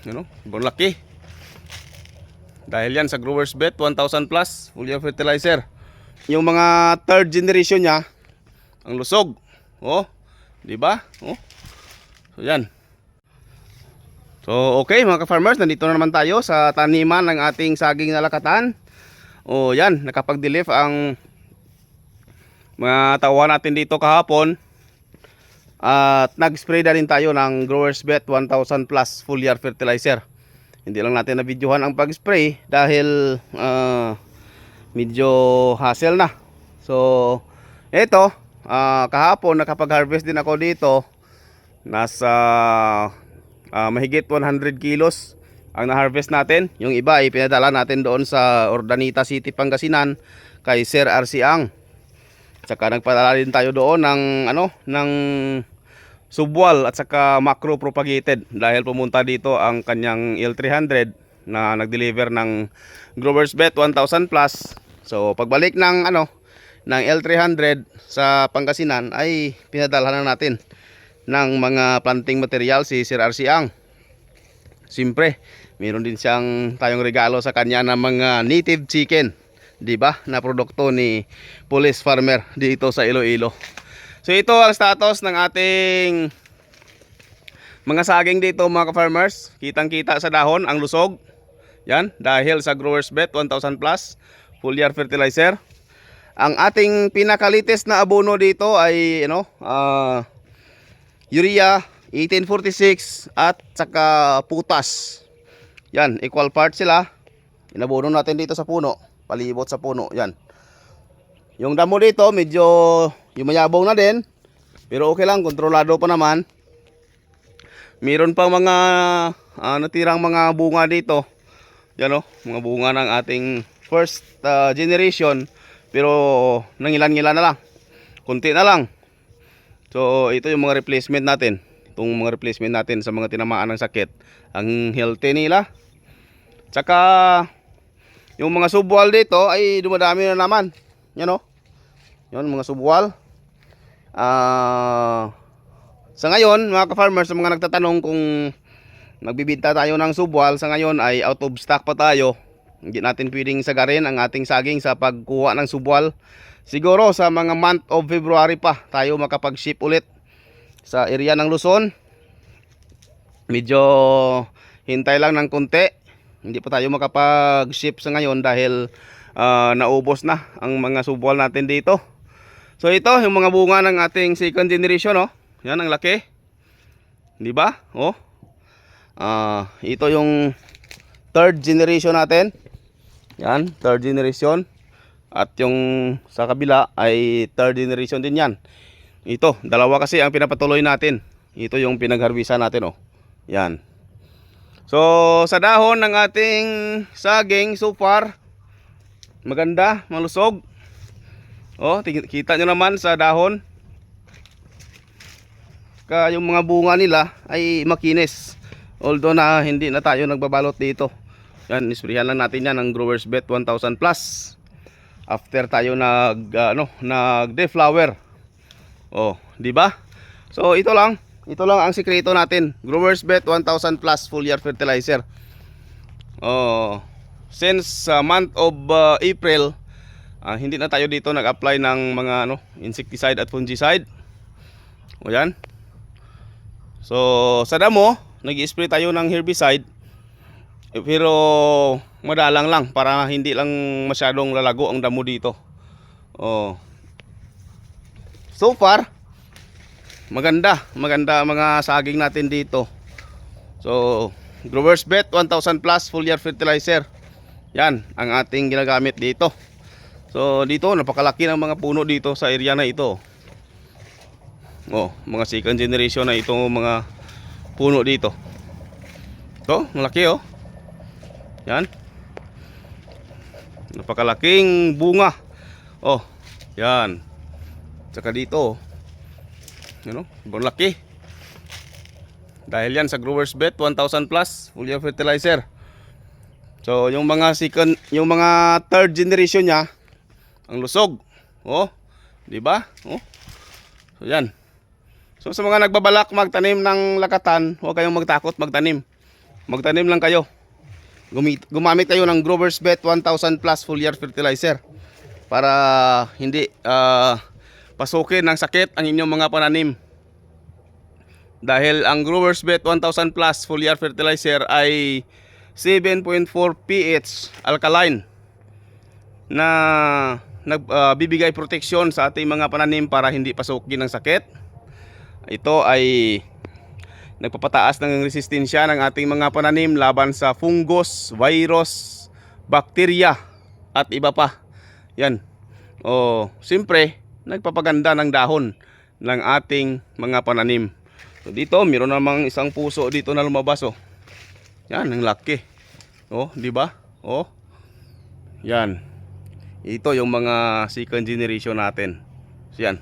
Sobrang laki. Dahil yan sa Growers Bet 1000 plus foliar fertilizer. Yung mga third generation niya, ang lusog. Oh, di ba? Oh. So yan. So okay mga ka-farmers, nandito na naman tayo sa taniman ng ating saging na lakatan. Oh, yan, nakapag-deliver ang mga tawa natin dito kahapon. At nag-spray na rin tayo ng Growers Bet 1000 plus foliar fertilizer. Hindi lang natin na-videohan ang pag-spray dahil medyo hassle na. So eto, kahapon nakapag-harvest din ako dito. Nasa mahigit 100 kilos ang na-harvest natin. Yung iba ay pinadala natin doon sa Urdaneta City, Pangasinan kay Sir RC Ang. Saka nagpadala din tayo doon ng ng subwal at saka macro propagated dahil pumunta dito ang kanyang L300 na nag-deliver ng Growers Bet 1000 plus. So pagbalik ng ng L300 sa Pangasinan ay pinadala na natin ng mga planting material si Sir RC Ang. Siyempre, meron din siyang tayong regalo sa kanya ng mga native chicken, 'di ba? Na produkto ni Police Farmer dito sa Iloilo. So ito ang status ng ating mga saging dito mga ka-farmers. Kitang-kita sa dahon ang lusog. Yan, dahil sa Growers Bet 1000 plus foliar fertilizer. Ang ating pinakalites na abono dito ay urea 1846 at saka putas. Yan, equal parts sila. Inabono natin dito sa puno, palibot sa puno, yan. Yung damo dito medyo yumayabong na din, pero okay lang, kontrolado pa naman. Meron pa mga natirang mga bunga dito. Yan mga bunga ng ating first generation, pero nangilan-ngilan na lang. Kunti na lang. So ito yung mga replacement natin. Itong mga replacement natin sa mga tinamaan ng sakit. Ang healthy nila. Tsaka yung mga subwal dito ay dumadami na naman. Yan Yun, mga subwal. Sa ngayon mga ka-farmers, sa mga nagtatanong kung magbibinta tayo ng subwal, sa ngayon ay out of stock pa tayo. Hindi natin pwedeng sagarin ang ating saging sa pagkuha ng subwal. Siguro sa mga month of February pa tayo makapag-ship ulit sa area ng Luzon. Medyo hintay lang ng konti. Hindi pa tayo makapag-ship sa ngayon dahil naubos na ang mga subwal natin dito. So ito yung mga bunga ng ating second generation, Yan ang laki. 'Di ba? Ito yung third generation natin. Yan, third generation. At yung sa kabila ay third generation din yan. Ito, dalawa kasi ang pinapatuloy natin. Ito yung pinagharvestan natin, Yan. So, sa dahon ng ating saging so far, maganda, malusog. Kita nyo naman sa dahon. Kaya yung mga bunga nila ay makinis. Although na hindi na tayo nagbabalot dito. Yan, isprihan lang natin yan ng Growers Bet 1000 plus. After tayo nag-deflower. Di ba? So ito lang ang sikreto natin. Growers Bet 1000 plus foliar fertilizer. Since month of April, hindi na tayo dito nag-apply ng mga insecticide at fungicide. Yan. So sa damo, nag-spray tayo ng herbicide. Pero madalang lang para hindi lang masyadong lalago ang damo dito. So far maganda mga saging natin dito. So Growers Bet 1000 plus foliar fertilizer. Yan ang ating ginagamit dito. So dito napakalaki ng mga puno dito sa area na ito. Mga second generation na ito mga puno dito. Malaki Yan. Napakalaking bunga. Yan. Tsaka dito. Sobrang laki. Dahil yan sa Growers Bet 1000 plus foliar fertilizer. So yung mga third generation niya, ang lusog. Di ba? So yan. So sa mga nagbabalak magtanim ng lakatan, huwag kayong magtakot magtanim. magtanim lang kayo. Gumamit kayo ng Grower's Bet 1000 plus foliar fertilizer para hindi pasukin ng sakit ang inyong mga pananim. Dahil ang Grower's Bet 1000 plus foliar fertilizer ay 7.4 pH alkaline na nagbibigay proteksyon sa ating mga pananim para hindi pasukin ng sakit. Ito ay nagpapataas ng resistensya ng ating mga pananim laban sa fungus, virus, bakterya at iba pa. Yan. O, siyempre, nagpapaganda ng dahon ng ating mga pananim. So dito, meron namang isang puso dito na lumabas, oh. Yan, ang laki. Oh, di ba? Oh. Yan. Ito yung mga second generation natin. So, yan.